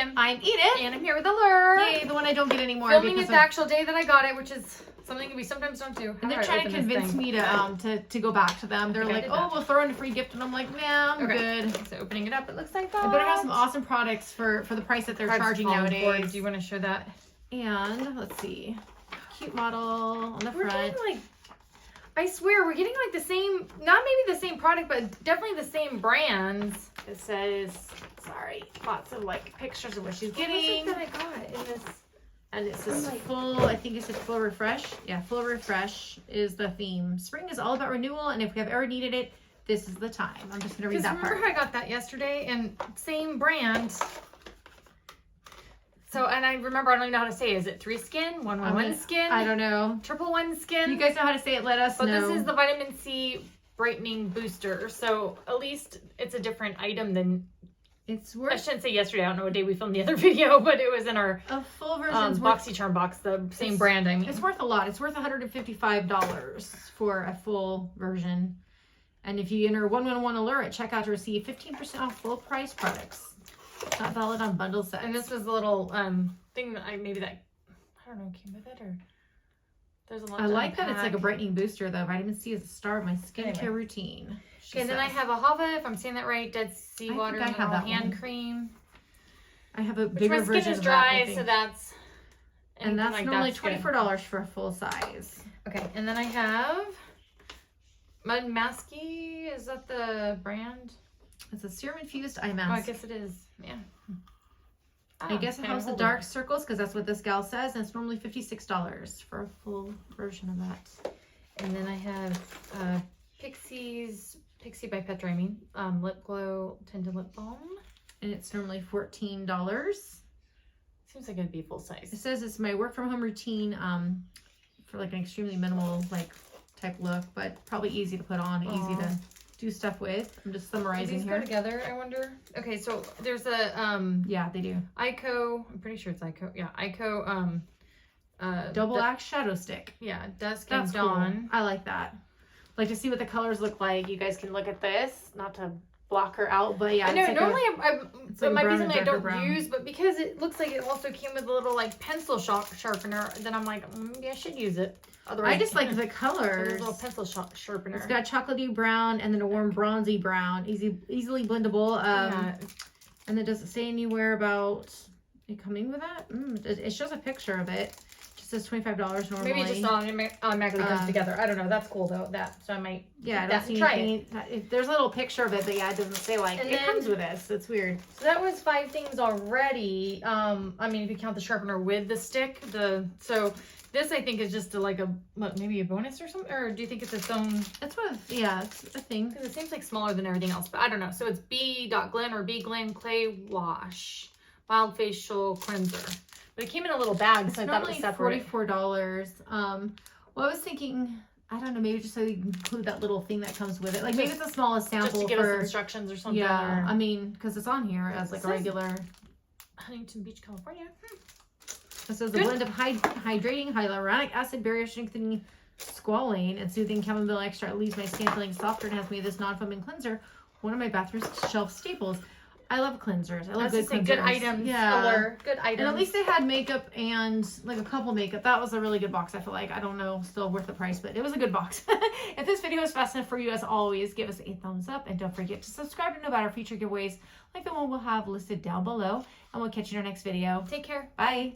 Kim. I'm Edith. And I'm here with Allure. Yay, the one I don't get anymore. Filming it the actual day that I got it, which is something we sometimes don't do. And they're trying to convince me to go back to them. They're like, oh, we'll throw in a free gift. And I'm like, nah, I'm good. So opening it up, it looks like that. I better have some awesome products for the price that they're charging nowadays. Board. Do you want to show that? And let's see. Cute model on the front. Getting, like, I swear, we're getting like the same, not maybe the same product, but definitely the same brands. It says, sorry, lots of like pictures of what she's getting. What was it that I got in this? And it says full, I think it said full refresh. Yeah, full refresh is the theme. Spring is all about renewal, and if we have ever needed it, this is the time. I'm just going to read that part. Remember I got that yesterday, and same brand. So, and I remember, I don't even know how to say it. Is it 3 skin? 1 skin? I don't know. Triple 1 skin? You guys know how to say it, let us know. But this is the vitamin C brightening booster. So at least it's a different item than, it's worth, I shouldn't say yesterday. I don't know what day we filmed the other video, but it was in our full version BoxyCharm box, the same branding. It's worth a lot. It's worth $155 for a full version. And if you enter 111 Allure at checkout to receive 15% off full price products. Not valid on bundle sets. And this was a little thing that I don't know, came with it, or there's a lot. I like that it's like a brightening booster though. Vitamin C is the star of my skincare routine. Okay, and then I have a Hava, if I'm saying that right, Dead Sea Water Mineral Hand Cream. I have a bigger version. My skin is dry, so that's like normally $24 for a full size. Okay, and then I have Mud Masky. Is that the brand? It's a serum infused eye mask. Oh, I guess it is. Yeah. I guess it helps the dark circles because that's what this gal says, and it's normally $56 for a full version of that. And then I have Pixie by Petra, Lip Glow Tinted Lip Balm. And it's normally $14. Seems like it'd be full size. It says it's my work from home routine for like an extremely minimal type look, but probably easy to put on, easy to do stuff with. I'm just summarizing these here. Go together, I wonder. Okay, so there's a yeah, they do. Ico. I'm pretty sure it's Ico. Yeah, Ico. Double Axe Shadow Stick. Yeah, Dusk and Dawn. Cool. I like that. Like to see what the colors look like. You guys can look at this. Not to block her out, but yeah. I know. Normally, it might be something I don't brown. use, but because it looks like it also came with a little like pencil sharpener, then I'm like, maybe I should use it. Otherwise, I just like the colors. A little pencil sharpener. It's got chocolatey brown and then a warm bronzy brown, easily blendable. And then does it say anywhere about it coming with that? It shows a picture of it. It just says $25 normally. Maybe it just automatically comes together. I don't know. That's cool though. So I might I don't see anything. There's a little picture of it, but yeah, it doesn't say like it comes with this. It's weird. So that was 5 things already. I mean, if you count the sharpener with the stick, so this I think is just maybe a bonus or something, or do you think it's its own? That's what, yeah, it's a thing. Because it seems like smaller than everything else, but I don't know. So it's B.Glen or B.Glen Clay Wash Mild Facial Cleanser. But it came in a little bag, so I thought it was separate. $44. Well, I was thinking, I don't know, maybe just so you can include that little thing that comes with it. Like maybe it's the smallest sample just to give us instructions or something. Yeah, I mean, because it's on here as like a regular. Huntington Beach, California. It says a blend of hydrating hyaluronic acid, barrier strengthening, squalane, and soothing chamomile extract leaves my skin feeling softer and has made this non-foaming cleanser one of my bathroom shelf staples. I love cleansers. I love good cleansers. Good items. Yeah. Good items. And at least they had makeup and like a couple makeup. That was a really good box, I feel like. I don't know, still worth the price, but it was a good box. If this video was fast enough for you, as always, give us a thumbs up. And don't forget to subscribe to know about our future giveaways like the one we'll have listed down below. And we'll catch you in our next video. Take care. Bye.